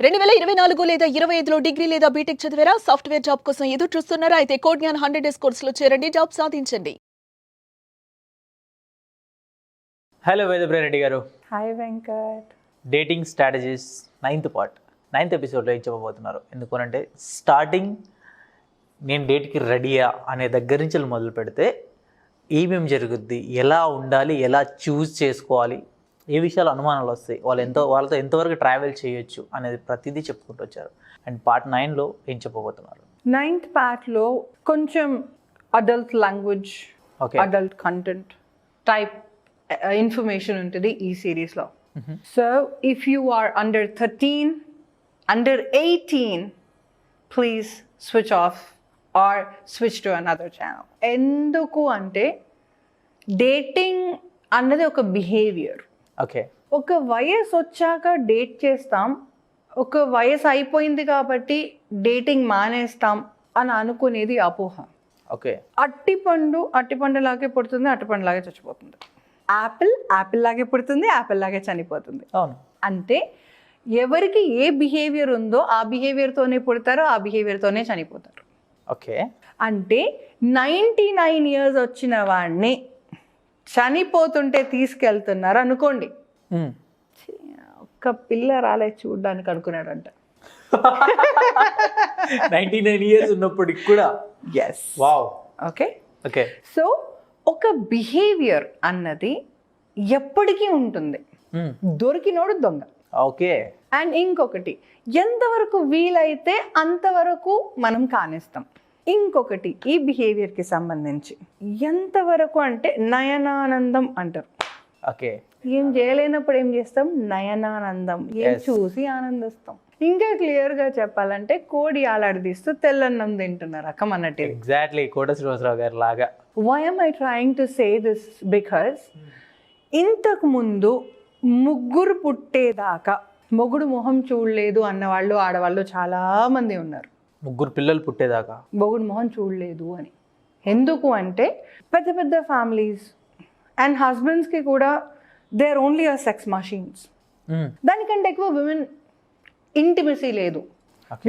2024 లేదా 25లో డిగ్రీ లేదా బీటెక్ చదివారా? సాఫ్ట్‌వేర్ జాబ్ కోసం ఎదురు చూస్తున్నారా? అయితే కోడ్ జ్ఞాన్ 100 డేస్ కోర్సులో చేరండి, జాబ్ సాధించండి. హలో వేదప్రియారెడ్డి గారు. Hi Venkat. Dating strategies 9th part 9th ఎపిసోడ్లో ఏం చెప్పబోతున్నారు? ఎందుకనంటే స్టార్టింగ్ నేను డేట్కి రెడీయా అనే దగ్గర నుంచి మొదలు పెడితే ఏమేమి జరుగుద్ది, ఎలా ఉండాలి, ఎలా చూస్ చేసుకోవాలి, ఏ విషయాలు అనుమానాలు వస్తాయి, వాళ్ళతో ఎంతవరకు ట్రావెల్ చేయొచ్చు అనేది ప్రతిదీ చెప్పుకుంటూ వచ్చారు. అండ్ పార్ట్ 9లో ఏం చెప్పబోతున్నారు? 9th పార్ట్లో కొంచెం adult language, okay, adult content type information ఉంటుంది ఈ సిరీస్లో. So if you are under 13, under 18, please switch off or switch to another channel. ఎందుకు అంటే డేటింగ్ అన్నది ఒక బిహేవియర్. ఓకే, ఒక వయసు వచ్చాక డేట్ చేస్తాం, ఒక వయసు అయిపోయింది కాబట్టి డేటింగ్ మానేస్తాం అని అనుకునేది అపోహ. ఓకే, అట్టిపండు లాగే పుడుతుంది, అట్టిపండు లాగే చచ్చిపోతుంది. యాపిల్ లాగే పుడుతుంది, యాపిల్ లాగే చనిపోతుంది. అవును. అంటే ఎవరికి ఏ బిహేవియర్ ఉందో ఆ బిహేవియర్తోనే పుడతారో ఆ బిహేవియర్తోనే చనిపోతారు. ఓకే, అంటే 99 years వచ్చిన వాడిని చనిపోతుంటే తీసుకెళ్తున్నారు అనుకోండి, ఒక్క పిల్ల రాలే చూడ్డానికి అనుకున్నాడంట. 99 years ఉన్నప్పటికి కూడా. Yes. Wow. Okay. Okay, so ఒక బిహేవియర్ అన్నది ఎప్పటికీ ఉంటుంది. దొరికినోడు దొంగ. ఓకే. అండ్ ఇంకొకటి, ఎంతవరకు వీలైతే అంతవరకు మనం కానిస్తాం. ఇంకొకటి, ఈ బిహేవియర్కి సంబంధించి ఎంతవరకు అంటే నయనానందం అంటారు. ఓకే, ఏం చేయలేనప్పుడు ఏం చేస్తాం? నయనానందం. ఏం చూసి ఆనందిస్తాం. ఇంకా క్లియర్గా చెప్పాలంటే కోడి ఆలాడదీస్తూ తెల్లన్నం తింటున్న రకం అన్నట్టు. ఎగ్జాక్ట్లీ కోట శ్రీనివాసరావు గారు లాగా. Why am I trying to say this? Because ఇంతకు ముందు ముగ్గురు పుట్టేదాకా మొగుడు మొహం చూడలేదు అన్నవాళ్ళు, ఆడవాళ్ళు చాలా మంది ఉన్నారు. ముగ్గురు పిల్లలు పుట్టేదాకా మొగుడు మొహం చూడలేదు అని. ఎందుకు అంటే పెద్ద పెద్ద ఫ్యామిలీస్ అండ్ హస్బెండ్స్కి కూడా they are only a sex machines. దానికంటే ఎక్కువ విమెన్ ఇంటిమసీ లేదు.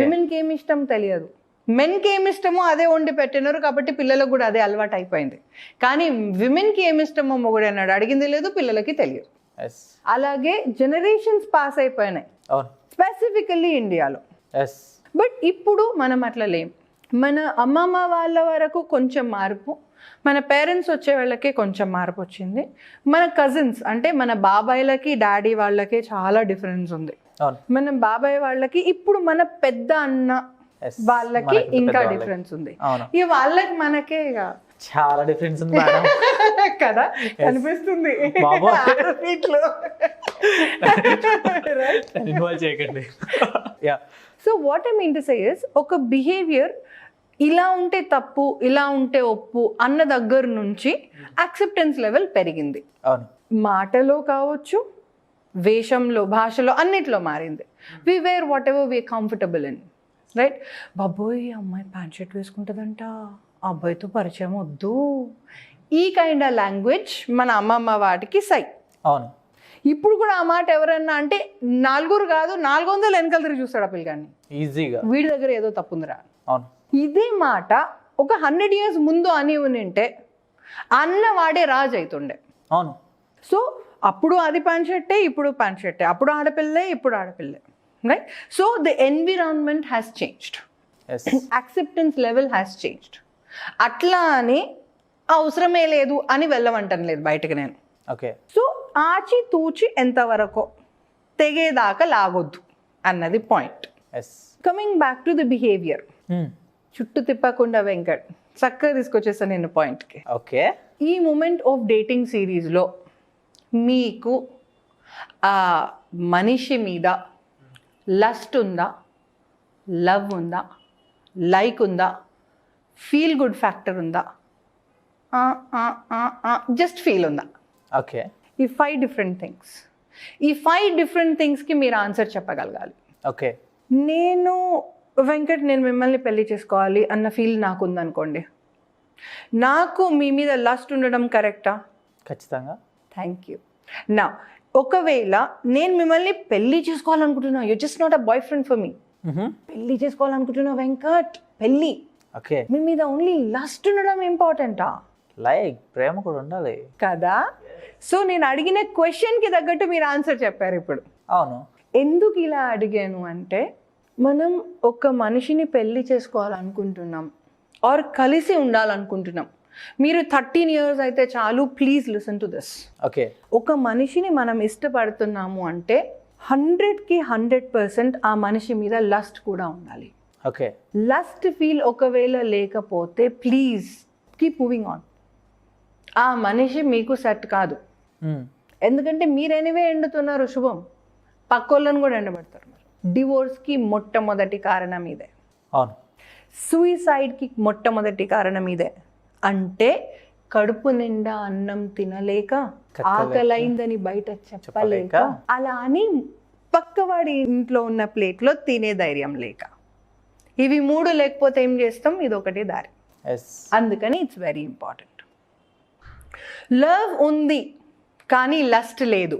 విమెన్కి ఏమి ఇష్టం తెలియదు, మెన్కి ఏమి ఇష్టమో అదే వండి పెట్టినారు కాబట్టి పిల్లలకు కూడా అదే అలవాటు అయిపోయింది. కానీ విమెన్కి ఏమి ఇష్టమో మొగుడు అన్నాడు అడిగింది లేదు, పిల్లలకి తెలియదు. అలాగే జనరేషన్స్ పాస్ అయిపోయినాయి, స్పెసిఫికల్లీ ఇండియాలో. బట్ ఇప్పుడు మనం అట్లా లేం. మన అమ్మమ్మ వాళ్ళ వరకు కొంచెం మార్పు, మన పేరెంట్స్ వచ్చే వాళ్ళకే కొంచెం మార్పు వచ్చింది. మన కజిన్స్ అంటే మన బాబాయ్లకి డాడీ వాళ్ళకి చాలా డిఫరెన్స్ ఉంది. మన బాబాయ్ వాళ్ళకి ఇప్పుడు మన పెద్ద అన్న వాళ్ళకి ఇంకా డిఫరెన్స్ ఉంది. ఇక వాళ్ళకి మనకే ఇక చాలా డిఫరెన్స్ ఉంది కదా కనిపిస్తుంది. So what I mean to say is, ఒక బిహేవియర్ ఇలా ఉంటే తప్పు, ఇలా ఉంటే ఒప్పు అన్న దగ్గర నుంచి యాక్సెప్టెన్స్ లెవెల్ పెరిగింది. మాటలో కావచ్చు, వేషంలో, భాషలో, అన్నిట్లో మారింది. We wear whatever we comfortable in, right? బాబోయ్ అమ్మాయి ప్యాంట్ షర్ట్ వేసుకుంటుందంట, అబ్బాయితో పరిచయం వద్దు, ఈ కైండ్ ఆఫ్ లాంగ్వేజ్ మన అమ్మమ్మ వాటికి సై. అవును. ఇప్పుడు కూడా ఆ మాట ఎవరన్నా అంటే 4 కాదు 400 వెనకాల తిరిగి చూస్తాడు ఆ పిల్లగాన్ని ఈజీగా, వీడి దగ్గర ఏదో తప్పుందిరా. అవును. ఇదే మాట ఒక 100 years ముందు అని ఉంటే అన్నవాడే రాజు అవుతుండే. అవును. సో అప్పుడు అది ప్యాంట్ షర్టే, ఇప్పుడు ప్యాంట్ షర్టే, అప్పుడు ఆడపిల్లే, ఇప్పుడు ఆడపిల్లే, right? So the environment has changed, acceptance level has changed. అట్లా అని అవసరమే లేదు అని వెళ్ళమంటాను లేదు బయటకు నేను. ఓకే. సో ఆచి తూచి ఎంతవరకు తెగేదాకా లాగొద్దు అన్నది point. Coming back to the behaviour, చుట్టూ తిప్పకుండా వెంకట్ చక్కగా తీసుకొచ్చేస్తాను నేను పాయింట్కి. ఓకే. ఈ మూమెంట్ ఆఫ్ డేటింగ్ సిరీస్లో మీకు ఆ మనిషి మీద లస్ట్ ఉందా, లవ్ ఉందా, లైక్ ఉందా, ఫీల్ గుడ్ ఫ్యాక్టర్ ఉందా, జస్ట్ ఫీల్ ఉందా? ఓకే. ఈ 5 different థింగ్స్, ఈ 5 different థింగ్స్కి మీరు ఆన్సర్ చెప్పగలగాలి. ఓకే. నేను మిమ్మల్ని పెళ్లి చేసుకోవాలి అన్న ఫీల్ నాకు ఉందనుకోండి, నాకు మీ మీద లస్ట్ ఉండడం కరెక్టా? ఖచ్చితంగా. Thank you. నా ఒకవేళ నేను మిమ్మల్ని పెళ్లి చేసుకోవాలనుకుంటున్నా, you just not a boyfriend for me, పెళ్లి చేసుకోవాలనుకుంటున్నా వెంకట్, పెళ్లి, ఓకే, మీ మీద ఓన్లీ లస్ట్ ఉండడం ఇంపార్టెంటా? లైక్ ప్రేమ కూడా ఉండాలి కదా. సో నేను అడిగిన క్వశ్చన్కి తగ్గట్టు మీరు ఆన్సర్ చెప్పారు ఇప్పుడు. అవును. ఎందుకు ఇలా అడిగాను అంటే, మనం ఒక మనిషిని పెళ్లి చేసుకోవాలనుకుంటున్నాం ఆర్ కలిసి ఉండాలనుకుంటున్నాం. మీరు 13 years అయితే చాలు, please listen to this. Okay, ఒక మనిషిని మనం ఇష్టపడుతున్నాము అంటే 100కి 100% ఆ మనిషి మీద లస్ట్ కూడా ఉండాలి. ఓకే, లస్ట్ ఫీల్ ఒకవేళ లేకపోతే ప్లీజ్ కీప్ మూవింగ్ ఆన్. ఆ మనిషి మీకు సెట్ కాదు. ఎందుకంటే మీరు ఎనివే ఎండుతున్నారు శుభం, పక్కోళ్ళని కూడా ఎండబెడతారు. డివోర్స్కి మొట్టమొదటి కారణం ఇదే. అవును. సూయిసైడ్కి మొట్టమొదటి కారణం ఇదే. అంటే కడుపు నిండా అన్నం తినలేక, ఆకలైందని బయట చెప్పలేక, అలా అని పక్కవాడి ఇంట్లో ఉన్న ప్లేట్లో తినే ధైర్యం లేక. ఇవి 3 లేకపోతే ఏం చేస్తాం? ఇదొకటి దారి. అందుకని ఇట్స్ వెరీ ఇంపార్టెంట్. లవ్ ఉంది కానీ లస్ట్ లేదు.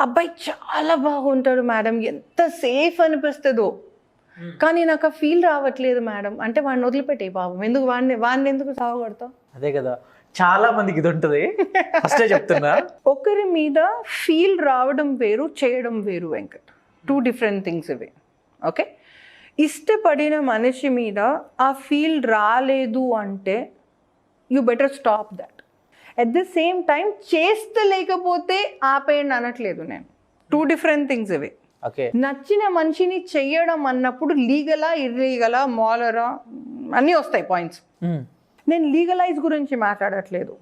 అబ్బాయి చాలా బాగుంటాడు మేడం, ఎంత సేఫ్ అనిపిస్తుందో, కానీ నాకు ఆ ఫీల్ రావట్లేదు మేడం అంటే వాడిని వదిలిపెట్టే పాపం. ఎందుకు వాడిని ఎందుకు సాగొడతావు? అదే కదా, చాలా మందికి ఇది ఉంటుంది. ఫస్టే చెప్తున్నా, ఒకరి మీద ఫీల్ రావడం వేరు, చేయడం వేరు వెంకట్. 2 different థింగ్స్ ఇవి. ఓకే, ఇష్టపడిన మనిషి మీద ఆ ఫీల్ రాలేదు అంటే you better stop that. At the same time చేస్తలేకపోతే ఆపేయండి అనట్లేదు నేను. 2 different థింగ్స్ ఇవి. ఓకే, నచ్చిన మనిషిని చెయ్యడం అన్నప్పుడు లీగలా, ఇర్లీగలా, మాలరా అన్నీ వస్తాయి పాయింట్స్. నేను లీగలైజ్ గురించి మాట్లాడట్లేదు,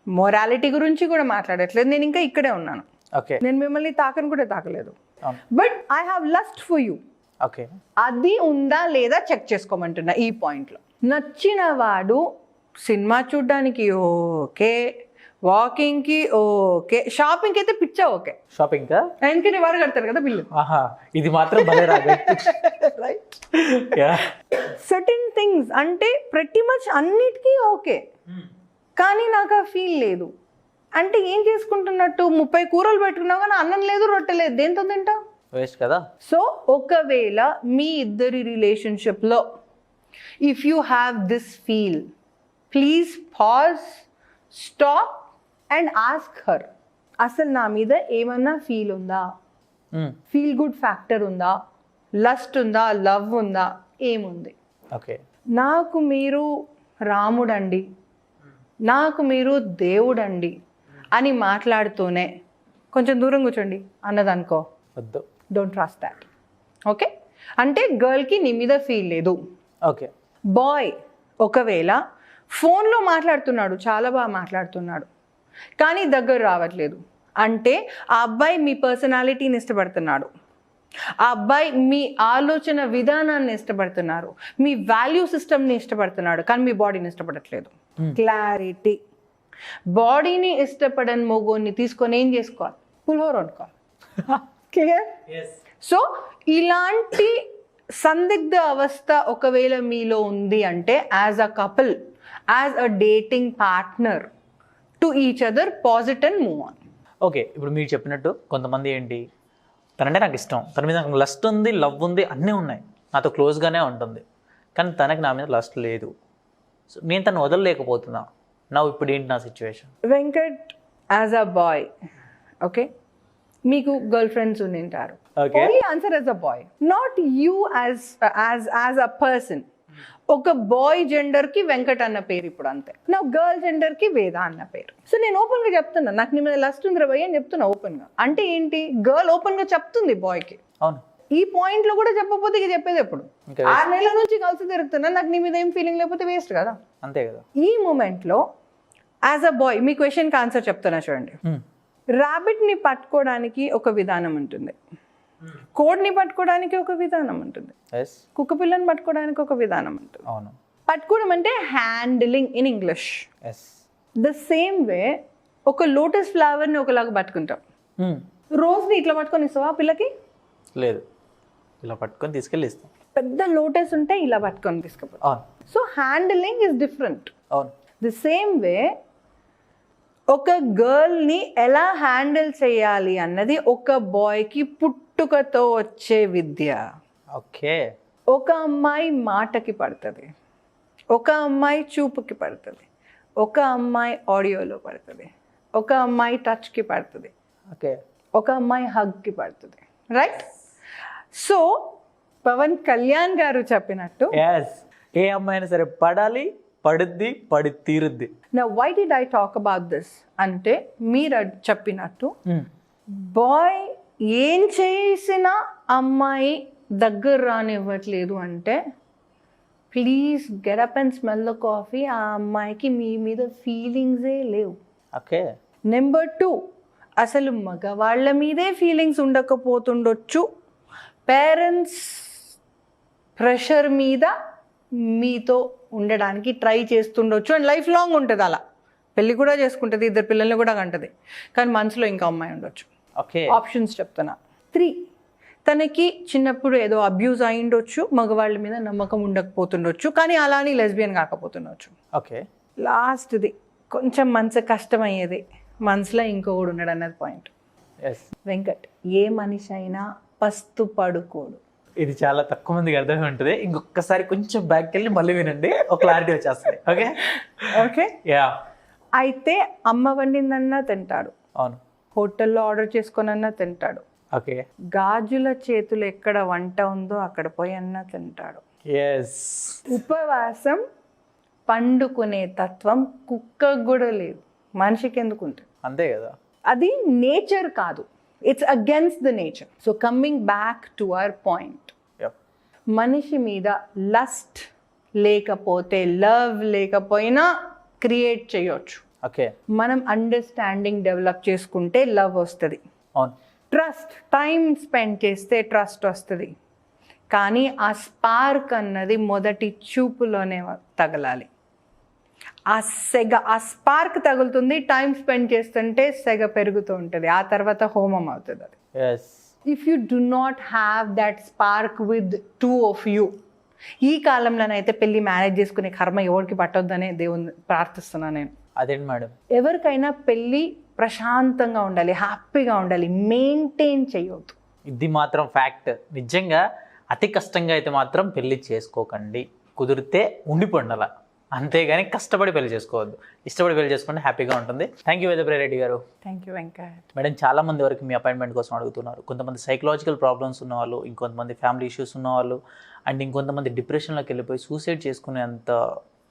మొరాలిటీ గురించి కూడా మాట్లాడట్లేదు. నేను ఇంకా ఇక్కడే ఉన్నాను. ఓకే, నేను మిమ్మల్ని తాకని కూడా తాకలేదు. But I have lust for you. Okay, అది ఉందా లేదా చెక్ చేసుకోమంటున్నా ఈ పాయింట్లో. నచ్చిన వాడు సినిమా చూడ్డానికి ఓకే, వాకింగ్కి ఓకే, షాపింగ్కి అయితే పిచ్చా ఓకే. షాపింగ్ ఎందుకంటే వారు కడతారు కదా బిల్లు. ఇది మాత్రం భలే రాదు. రైట్. సర్టెన్ థింగ్స్ అంటే ప్రతి మచ్ అన్నిటికీ ఓకే, కానీ నాకు ఆ ఫీల్ లేదు అంటే ఏం చేసుకుంటున్నట్టు? 30 కూరలు పెట్టుకున్నావు కానీ అన్నం లేదు, రొట్టె లేదు, దేంతో తింటావు? వేస్ట్ కదా. సో ఒకవేళ మీ ఇద్దరి రిలేషన్షిప్లో if you have this feel, please pause, stop and ask her, అసలు నా మీద ఏమన్నా ఫీల్ ఉందా, ఫీల్ గుడ్ ఫ్యాక్టర్ ఉందా, లస్ట్ ఉందా, లవ్ ఉందా, ఏముంది? ఓకే, నాకు మీరు రాముడండి, నాకు మీరు దేవుడండి అని మాట్లాడుతూనే కొంచెం దూరం కూర్చోండి అన్నదనుకో, వద్దు, డోంట్ ట్రస్ట్ దాట్. ఓకే, అంటే గర్ల్కి నీ మీద ఫీల్ లేదు. ఓకే, బాయ్ ఒకవేళ ఫోన్లో మాట్లాడుతున్నాడు, చాలా బాగా మాట్లాడుతున్నాడు, కానీ దగ్గర రావట్లేదు అంటే ఆ అబ్బాయి మీ పర్సనాలిటీని ఇష్టపడుతున్నాడు, ఆ అబ్బాయి మీ ఆలోచన విధానాన్ని ఇష్టపడుతున్నారు, మీ వాల్యూ సిస్టమ్ని ఇష్టపడుతున్నాడు, కానీ మీ బాడీని ఇష్టపడట్లేదు. క్లారిటీ. బాడీని ఇష్టపడని మొగోని తీసుకొని ఏం చేసుకోవాలి? పులిహోర వండుకోవాలి. క్లియర్? సో ఇలాంటి సందిగ్ధ అవస్థ ఒకవేళ మీలో ఉంది అంటే as a couple, as a dating partner to each other, posit and move on. Okay, ఇప్పుడు మీరు చెప్పినట్టు కొంతమంది ఏంటి, తనంటే నాకు ఇష్టం, తన మీద నాకు లస్ట్ ఉంది, లవ్ ఉంది, అన్నీ ఉన్నాయి, నాతో క్లోజ్గానే ఉంటుంది, కానీ తనకి నా మీద లస్ట్ లేదు. సో నేను తను వదలలేకపోతున్నా. నా ఇప్పుడు ఏంటి నా situation? Venkat, as a boy, okay, మీకు గర్ల్ ఫ్రెండ్స్ ఉండింటారు. Only answer as a boy, not you as a person. ఒక బాయ్ జెండర్కి వెంకట్ అన్న పేరు ఇప్పుడు అంతే, నా గర్ల్ జెండర్కి వేద అన్న పేరు. సో నేను ఓపెన్గా చెప్తున్నా, నాకు నీ మీద లస్ట్ ఉంది భయ్ అని చెప్తున్నా ఓపెన్గా. అంటే ఏంటి? గర్ల్ ఓపెన్గా చెప్తుంది బాయ్కి. అవును, ఈ పాయింట్లో కూడా చెప్పకపోతే ఇక చెప్పేది ఎప్పుడు? 6 నెలల నుంచి కలిసి తిరుగుతున్నా, నాకు నీ మీద ఏం ఫీలింగ్ లేకపోతే వేస్ట్ కదా. అంతే కదా. ఈ మూమెంట్లో యాజ్ అ బాయ్ మీ క్వశ్చన్కి ఆన్సర్ చెప్తున్నా చూడండి. ర్యాబిట్ని పట్టుకోవడానికి ఒక విధానం ఉంటుంది, కోడ్ని పట్టుకోవడానికి ఒక విధానం ఉంటుంది, కుక్క పిల్లని పట్టుకోవడానికి ఒక విధానం ఉంటుంది. అవును, పట్టుకోవడం అంటే handling in English. The same way ఒక లోటస్ ఫ్లవర్ని ఒకలాగా పట్టుకుంటాం, రోజ్ని ఇట్లా పట్టుకొని ఇస్తావా పిల్లకి? లేదు, ఇలా పట్టుకొని తీసుకెళ్ళి ఇస్తాం. పెద్ద లోటస్ ఉంటే ఇలా పట్టుకొని తీసుకుపోతాం. So handling is different. అవును, ద సేమ్ వే ఒక గర్ల్ని ఎలా హ్యాండిల్ చేయాలి అన్నది ఒక బాయ్కి పుట్టుకతో వచ్చే విద్య. ఓకే. ఒక అమ్మాయి మాటకి పడుతుంది, ఒక అమ్మాయి చూపుకి పడుతుంది, ఒక అమ్మాయి ఆడియోలో పడుతుంది, ఒక అమ్మాయి టచ్కి పడుతుంది, ఓకే. ఒక అమ్మాయి హగ్కి పడుతుంది, రైట్? సో పవన్ కళ్యాణ్ గారు చెప్పినట్టు ఎస్, ఏ అమ్మాయినా సరే పడాలి, పడుద్ది, పడి తీరుద్ది. నా why did I talk about this అంటే, మీరు చెప్పినట్టు బాయ్ ఏం చేసినా అమ్మాయి దగ్గర రానివ్వట్లేదు అంటే, please get up and smell the coffee. ఆ అమ్మాయికి మీ మీద ఫీలింగ్సే లేవు. ఓకే. నెంబర్ 2, అసలు మగవాళ్ళ మీదే ఫీలింగ్స్ ఉండకపోతుండొచ్చు, పేరెంట్స్ ప్రెషర్ మీద మీతో ఉండడానికి ట్రై చేస్తుండొచ్చు, అండ్ లైఫ్ లాంగ్ ఉంటుంది. అలా పెళ్ళి కూడా చేసుకుంటుంది, 2 పిల్లల్ని కూడా కంటది, కానీ మనసులో ఇంకా అమ్మాయి ఉండొచ్చు. ఓకే. ఆప్షన్స్ చెప్తున్నా. 3, తనకి చిన్నప్పుడు ఏదో అబ్యూజ్ అయిండొచ్చు, మగవాళ్ళ మీద నమ్మకం ఉండకపోతుండొచ్చు, కానీ అలానే లెస్బియన్ కాకపోతుండొచ్చు. ఓకే. లాస్ట్ది కొంచెం మనసు కష్టమయ్యేది, మనసులో ఇంకొకడు ఉన్నాడు అన్నది పాయింట్. ఎస్. వెంకట్, ఏ మనిషి అయినా పస్తు పడుకోడు. ఇది చాలా తక్కువ మందికి అర్థమై ఉంటుంది. ఇంకొకసారి కొంచెం బ్యాక్కి వెళ్ళి మళ్ళీ వినండి, ఒక క్లారిటీ వచ్చేస్తుంది. ఓకే. ఓకే. యా. అయితే అమ్మ వండిందన్నా తింటాడు, అవును. హోటల్లో ఆర్డర్ చేసుకొనన్నా తింటాడు, ఓకే. గాజుల చేతులు ఎక్కడ వంట ఉందో అక్కడ పోయి అన్నా తింటాడు. ఎస్. ఉపవాసం పండుకునే తత్వం కుక్కకు కూడా లేదు, మనిషికి ఎందుకు ఉంటుంది? అంతే కదా. అది నేచర్ కాదు, it's against the nature. So coming back to our point, మనిషి మీద లస్ట్ లేకపోతే, లవ్ లేకపోయినా క్రియేట్ చేయొచ్చు. ఓకే. మనం అండర్స్టాండింగ్ డెవలప్ చేసుకుంటే లవ్ వస్తుంది. అవును. ట్రస్ట్, టైం స్పెండ్ చేస్తే ట్రస్ట్ వస్తుంది, కానీ ఆ స్పార్క్ అన్నది మొదటి చూపులోనే తగలాలి. ఆ స్పార్క్ తగులుతుంది, టైం స్పెండ్ చేస్తుంటే సెగ పెరుగుతూ ఉంటుంది, ఆ తర్వాత హోమం అవుతుంది అది. Yes. If you do not have that spark with 2 of you, ఈ కాలంలోనైతే పెళ్ళి మేనేజ్ చేసుకునే కర్మ ఎవరికి పట్టొద్దనే దేవుని ప్రార్థిస్తున్నాను నేను. అదేంటి మేడం? ఎవరికైనా పెళ్ళి ప్రశాంతంగా ఉండాలి, హ్యాపీగా ఉండాలి, మెయింటైన్ చేయొద్దు. ఇది మాత్రం ఫ్యాక్ట్. నిజంగా అతి కష్టంగా అయితే మాత్రం పెళ్లి చేసుకోకండి, కుదిరితే ఉండిపోండి అలా, అంతేగాని కష్టపడి పెళ్లి చేసుకోవద్దు. ఇష్టపడి పెళ్లి చేసుకుంటే హ్యాపీగా ఉంటుంది. థ్యాంక్ యూ వేదప్రియ రెడ్డి గారు. Thank you Venkat. మేడం, చాలా మంది వరకు మీ అపాయింట్మెంట్ కోసం అడుగుతున్నారు. కొంతమంది సైకలాజికల్ ప్రాబ్లమ్స్ ఉన్నవాళ్ళు, ఇంకొంతమంది ఫ్యామిలీ ఇష్యూస్ ఉన్నవాళ్ళు, అండ్ ఇంకొంతమంది డిప్రెషన్లోకి వెళ్ళిపోయి సూసైడ్ చేసుకునేంత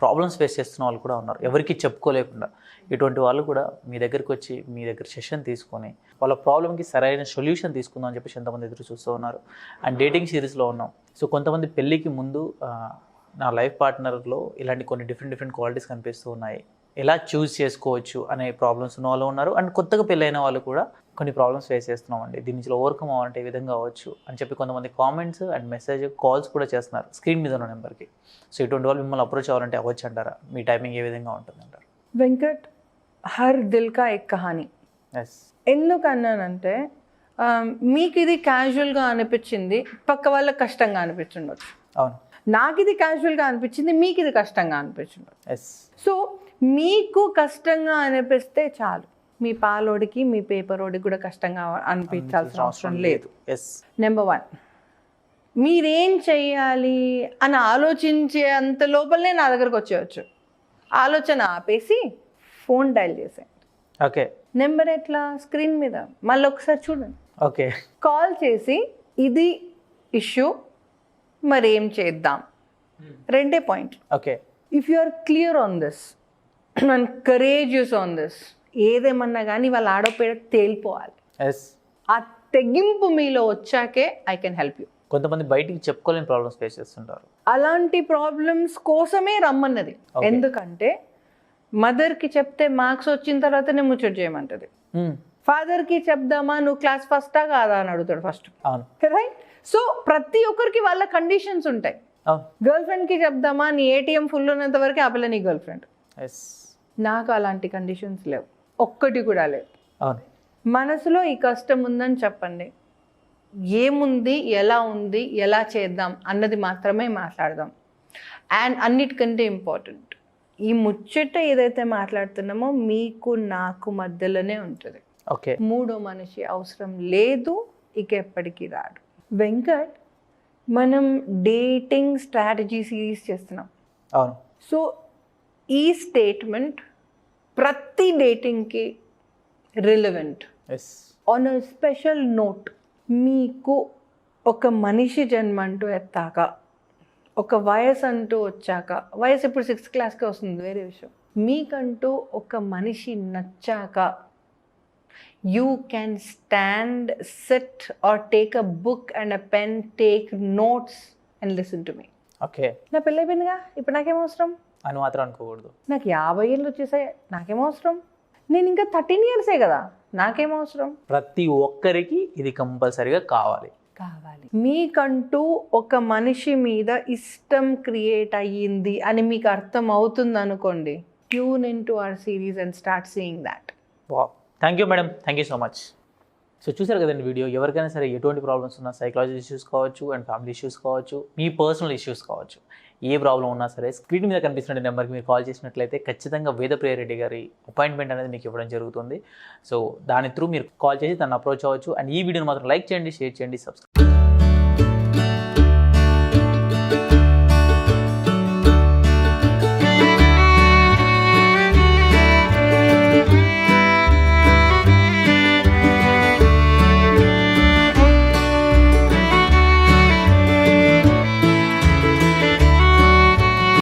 ప్రాబ్లమ్స్ ఫేస్ చేస్తున్న వాళ్ళు కూడా ఉన్నారు, ఎవరికి చెప్పుకోలేకుండా. ఇటువంటి వాళ్ళు కూడా మీ దగ్గరికి వచ్చి మీ దగ్గర సెషన్ తీసుకొని వాళ్ళ ప్రాబ్లమ్కి సరైన సొల్యూషన్ తీసుకుందాం అని చెప్పేసి ఎంతమంది ఎదురు చూస్తూ ఉన్నారు. అండ్ డేటింగ్ సిరీస్లో ఉన్నాం. సో కొంతమంది పెళ్ళికి ముందు నా లైఫ్ పార్ట్నర్లో ఇలాంటి కొన్ని డిఫరెంట్ క్వాలిటీస్ కనిపిస్తూ ఉన్నాయి, ఎలా చూస్ చేసుకోవచ్చు అనే ప్రాబ్లమ్స్ ఉన్న వాళ్ళు ఉన్నారు. అండ్ కొత్తగా పెళ్ళైన వాళ్ళు కూడా కొన్ని ప్రాబ్లమ్స్ ఫేస్ చేస్తున్నామండి, దీని నుంచి ఓవర్కమ్ అవ్వాలంటే ఏ విధంగా అవ్వచ్చు అని చెప్పి కొంతమంది కామెంట్స్ అండ్ మెసేజ్ కాల్స్ కూడా చేస్తున్నారు స్క్రీన్ మీద ఉన్న నెంబర్కి. సో ఇటువంటి వాళ్ళు మిమ్మల్ని అప్రోచ్ అవ్వాలంటే అవ్వచ్చు అంటారా? మీ టైమింగ్ ఏ విధంగా ఉంటుంది అంటారు? వెంకట్, హర్ దిల్ కా ఎక్ కహానీ. ఎస్. ఎందుకన్నానంటే, మీకు ఇది క్యాజువల్గా అనిపించింది, పక్క వాళ్ళకి కష్టంగా అనిపించుండొచ్చు. అవును. నాకు ఇది క్యాజువల్గా అనిపించింది, మీకు ఇది కష్టంగా అనిపించుండొచ్చు. ఎస్. సో మీకు కష్టంగా అనిపిస్తే చాలు, మీ పాలోడికి మీ పేపరోడికి కూడా కష్టంగా అనిపించాల్సిన అవసరం లేదు. ఎస్. నెంబర్ 1, మీరేం చెయ్యాలి అని ఆలోచించే అంత లోపలనే నా దగ్గరకు వచ్చేయచ్చు. ఆలోచన ఆపేసి ఫోన్ డైల్ చేసేయండి. ఓకే. నెంబర్ ఎట్లా? స్క్రీన్ మీద మళ్ళీ ఒకసారి చూడండి. ఓకే. కాల్ చేసి ఇది ఇష్యూ, మరి ఏం చేద్దాం, 2 point. Okay. If you are clear on this and courageous on this, ఏదేమన్నా కానీ వాళ్ళ ఆడపేడ తేలిపోవాలి. ఎస్. ఆ తెగింపు మీలో వచ్చాకే ఐ కెన్ హెల్ప్ యూ. కొంతమంది బయటికి చెప్పుకోలేని ప్రాబ్లమ్స్ ఫేస్ చేస్తుంటారు. అలాంటి ప్రాబ్లమ్స్ కోసమే రమ్మన్నది. ఎందుకంటే మదర్కి చెప్తే మార్క్స్ వచ్చిన తర్వాతనే ముచ్చట చేయమంటది, ఫాదర్కి చెప్దామా నువ్వు క్లాస్ ఫస్టా కాదా అని అడుగుతాడు ఫస్ట్. అవును. రైట్. సో ప్రతి ఒక్కరికి వాళ్ళ కండిషన్స్ ఉంటాయి. గర్ల్ ఫ్రెండ్కి చెప్దామా నీ ఏటీఎం ఫుల్ ఉన్నంత వరకు ఆ పిల్ల నీ గర్ల్ ఫ్రెండ్. నాకు అలాంటి కండిషన్స్ లేవు, ఒక్కటి కూడా లేదు. అవును. మనసులో ఈ కష్టం ఉందని చెప్పండి, ఏముంది, ఎలా ఉంది, ఎలా చేద్దాం అన్నది మాత్రమే మాట్లాడదాం. అండ్ అన్నిటికంటే ఇంపార్టెంట్, ఈ ముచ్చట ఏదైతే మాట్లాడుతున్నామో మీకు నాకు మధ్యలోనే ఉంటుంది. ఓకే. మూడో మనిషి అవసరం లేదు, ఇక ఎప్పటికీ రాడు. వెంకట్, మనం డేటింగ్ స్ట్రాటజీ సిరీస్ చేస్తున్నాం. అవును. సో ఈ స్టేట్మెంట్ ప్రతి డేటింగ్కి relevant. Yes. On a special note, మీకు ఒక మనిషి జన్మంటూ ఎత్తాక, ఒక వయసు అంటూ వచ్చాక, వయసు ఇప్పుడు 6th క్లాస్కే వస్తుంది వేరే విషయం, మీకంటూ ఒక మనిషి నచ్చాక you can stand, sit or take a book and a pen, take notes and listen to me. Okay. నా పెళ్ళైపోయిందిగా, ఇప్పుడు నాకేం అవసరం అని మాత్రం అనుకోకూడదు. నాకు 50 ఏళ్ళు వచ్చేసాయి, నాకేం అవసరం, నేను ఇంకా 13 ఇయర్సే కదా, నాకేం అవసరం. ప్రతి ఒక్కరికి ఇది కంపల్సరీగా కావాలి. మీకంటూ ఒక మనిషి మీద ఇష్టం క్రియేట్ అయ్యింది అని మీకు అర్థం అవుతుంది అనుకోండి, tune in to our series and start seeing that. Thank you madam, thank you so much. So చూసారు కదండి వీడియో. ఎవరికైనా సరే ఎటువంటి ప్రాబ్లమ్స్ ఉన్నా, సైకాలజీ ఇష్యూస్ కావచ్చు అండ్ ఫ్యామిలీ ఇష్యూస్ కావచ్చు, మీ పర్సనల్ ఇష్యూస్ కావచ్చు, ఏ ప్రాబ్లం ఉన్నా సరే స్క్రీన్ మీద కనిపిస్తున్న నెంబర్కి మీరు కాల్ చేసినట్లయితే ఖచ్చితంగా వేదప్రియ రెడ్డి గారి అపాయింట్మెంట్ అనేది మీకు ఇవ్వడం జరుగుతుంది. సో దాని త్రూ మీరు కాల్ చేసి తను అప్రోచ్ అవ్వచ్చు. అండ్ ఈ వీడియోని మాత్రం లైక్ చేయండి, షేర్ చేయండి, సబ్స్క్రైబ్